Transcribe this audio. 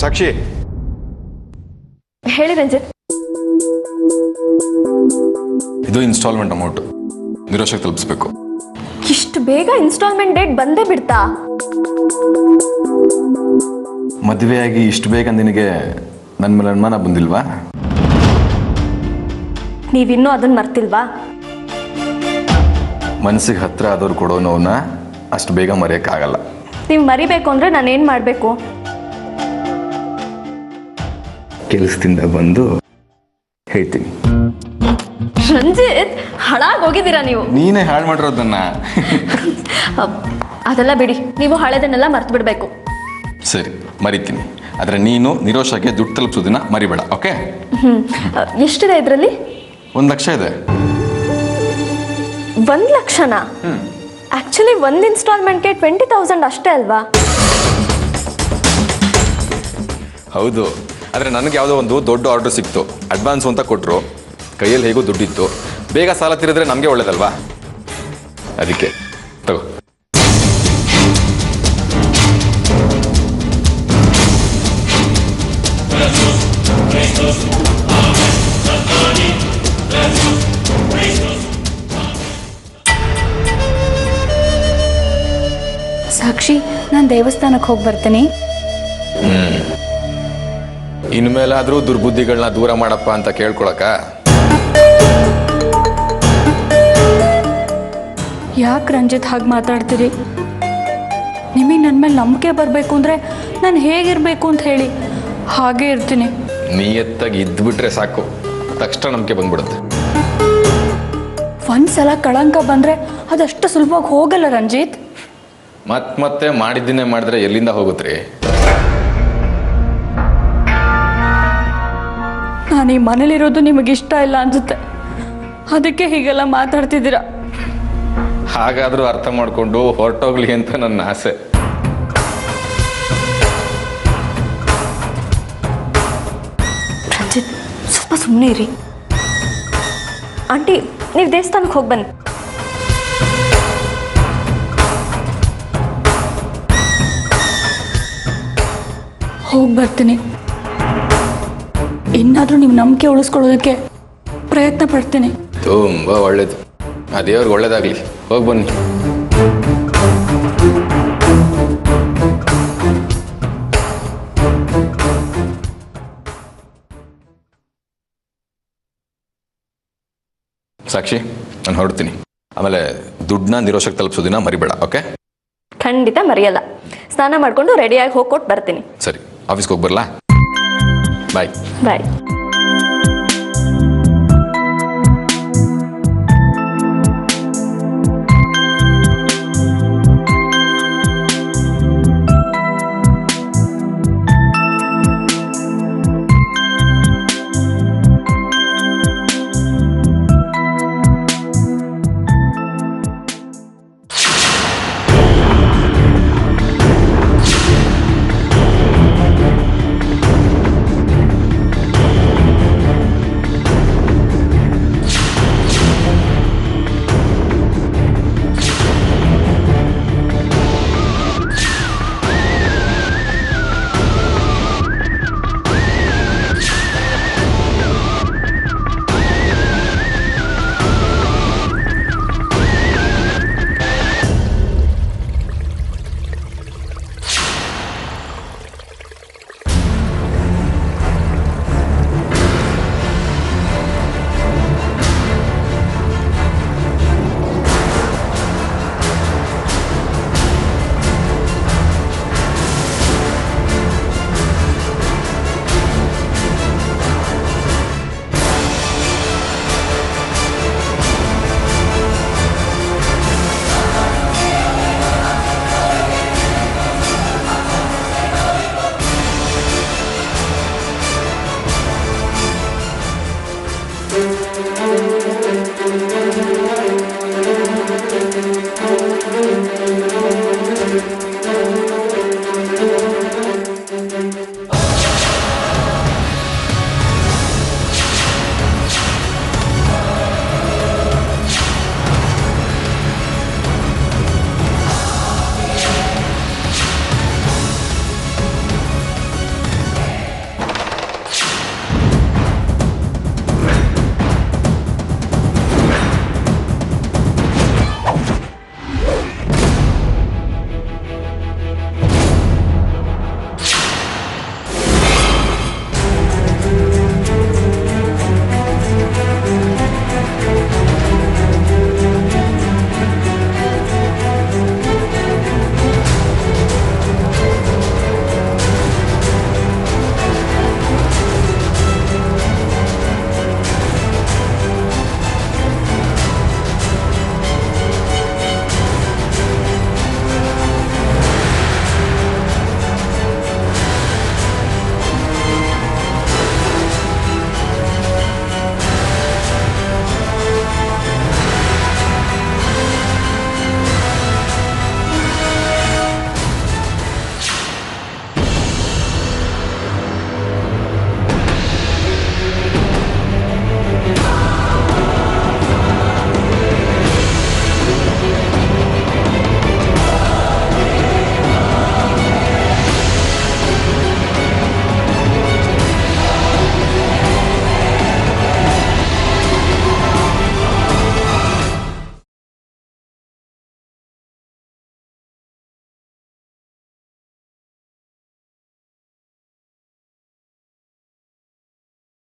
ಸಾಕ್ಷಿ, ಹೇಳಿ ರಂಜಿತ್. ಇದು instalment amount ನಿರೋಷಕ್ಕೆ ತಲುಪಿಸ್ಬೇಕು. ಇಷ್ಟು ಬೇಗ ಇನ್ಸ್ಟಾಲ್ಮೆಂಟ್ ಡೇಟ್ ಬಂದೇ ಬಿಡ್ತಾ? ಮದುವೆಯಾಗಿ ಇಷ್ಟು ಬೇಗ ನಿನಗೆ ನನ್ನ ಮೇಲೆ ಅನುಮಾನ ಬಂದಿಲ್ವಾ? ನೀವಿನ್ನೂ ಅದನ್ನ ಮರ್ತಿಲ್ವಾ? ಮನಸ್ಸಿಗೆ ಹತ್ರ ಆದವ್ರು ಕೊಡೋ ನೋವನ್ನ ಅಷ್ಟು ಬೇಗ ಮರೆಯೋಕ್ಕಾಗಲ್ಲ. ನೀವು ಮರಿಬೇಕು ಅಂದ್ರೆ ನಾನೇನು ಮಾಡಬೇಕು? ಕೆಲಸದಿಂದ ಬಂದು ಹೇಳ್ತೀನಿ. ರಂಜಿತ್, ಹಾಳಾಗೋಗಿದ್ದೀರಾ ನೀವು. ನೀನೇ ಹಾಳು ಮಾಡಿರೋದನ್ನ. ಅದೆಲ್ಲ ಬಿಡಿ, ನೀವು ಹಳೆದನ್ನೆಲ್ಲ ಮರ್ತು ಬಿಡಬೇಕು. ಸರಿ, ಮರಿತೀನಿ. ಆದರೆ ನೀನು ನಿರೋಷಕ್ಕೆ ದುಡ್ಡು ತಲುಪಿಸೋದನ್ನ ಮರಿಬೇಡ, ಓಕೆ? ಎಷ್ಟಿದೆ ಇದರಲ್ಲಿ? 1,00,000 ಇದೆ. 1,00,000ನಾ? ಆಕ್ಚುಲಿ ಒಂದು ಇನ್ಸ್ಟಾಲ್ಮೆಂಟ್ಗೆ 20,000 ಅಷ್ಟೇ ಅಲ್ವಾ? ಹೌದು, ಆದರೆ ನನಗೆ ಯಾವುದೋ ಒಂದು ದೊಡ್ಡ ಆರ್ಡರ್ ಸಿಕ್ತು. ಅಡ್ವಾನ್ಸ್ ಅಂತ ಕೊಟ್ಟರು, ಕೈಯಲ್ಲಿ ಹೇಗೂ ದುಡ್ಡಿತ್ತು. ಬೇಗ ಸಾಲ ತೀರಿದ್ರೆ ನಮಗೆ ಒಳ್ಳೇದಲ್ವಾ? ಅದಕ್ಕೆ ತಗೋ. ಸಾಕ್ಷಿ, ನಾನು ದೇವಸ್ಥಾನಕ್ಕೆ ಹೋಗಿ ಬರ್ತೀನಿ. ಇನ್ಮೇಲಾದ್ರೂ ದುರ್ಬುದ್ಧಿಗಳನ್ನ ದೂರ ಮಾಡಪ್ಪ ಅಂತ ಕೇಳ್ಕೊಳಕ? ಯಾಕೆ ರಂಜಿತ್ ಹಾಗೆ ಮಾತಾಡ್ತೀರಿ? ನಿಮಗೆ ನನ್ನ ಮೇಲೆ ನಂಬಿಕೆ ಬರಬೇಕು ಅಂದರೆ ನಾನು ಹೇಗಿರಬೇಕು ಅಂತ ಹೇಳಿ, ಹಾಗೇ ಇರ್ತೀನಿ. ನಿಯತ್ತಾಗಿ ಇದ್ಬಿಟ್ರೆ ಸಾಕು, ತಕ್ಷಣ ನಂಬಿಕೆ ಬಂದ್ಬಿಡುತ್ತೆ. ಒಂದ್ಸಲ ಕಳಂಕ ಬಂದರೆ ಅದಷ್ಟು ಸುಲಭವಾಗಿ ಹೋಗಲ್ಲ ರಂಜಿತ್. ಮತ್ತೆ ಮಾಡಿದ್ದನ್ನೇ ಮಾಡಿದ್ರೆ ಎಲ್ಲಿಂದ ಹೋಗುತ್ರಿ? ನಾನು ಈ ಮನೇಲಿರೋದು ನಿಮಗೆ ಇಷ್ಟ ಇಲ್ಲ ಅನ್ಸುತ್ತೆ, ಅದಕ್ಕೆ ಹೀಗೆಲ್ಲ ಮಾತಾಡ್ತಿದ್ದೀರಾ. ಹಾಗಾದ್ರೂ ಅರ್ಥ ಮಾಡಿಕೊಂಡು ಹೊರಟೋಗ್ಲಿ ಅಂತ ನನ್ನ ಆಸೆ. ರಂಜಿತ್, ಸ್ವಲ್ಪ ಸುಮ್ಮನೆ ಇರಿ. ಆಂಟಿ, ನೀವು ದೇವಸ್ಥಾನಕ್ಕೆ ಹೋಗಿ ಬನ್ನಿ. ಹೋಗಿ ಬರ್ತೀನಿ. ಇನ್ನಾದರೂ ನೀವು ನಂಬಿಕೆ ಉಳಿಸ್ಕೊಳ್ಳೋದಕ್ಕೆ ಪ್ರಯತ್ನ ಪಡ್ತೀನಿ. ತುಂಬ ಒಳ್ಳೇದು. ಆ ದೇವ್ರಿಗೆ ಒಳ್ಳೇದಾಗ್ಲಿ. ಹೋಗಿ ಬನ್ನಿ. ಸಾಕ್ಷಿ, ನಾನು ಹೊರಡ್ತೀನಿ. ಆಮೇಲೆ ದುಡ್ಡನ್ನ ನಿರೋಷಕ್ಕೆ ತಲುಪಿಸೋದಿನ ಮರಿಬೇಡ, ಓಕೆ? ಖಂಡಿತ ಮರೆಯಲ್ಲ. ಸ್ನಾನ ಮಾಡಿಕೊಂಡು ರೆಡಿಯಾಗಿ ಹೋಗ್ಕೊಟ್ಟು ಬರ್ತೀನಿ. ಸರಿ, ಆಫೀಸ್ಗೆ ಹೋಗಿ ಬರಲಾ? ಬಾಯ್. ಬಾಯ್.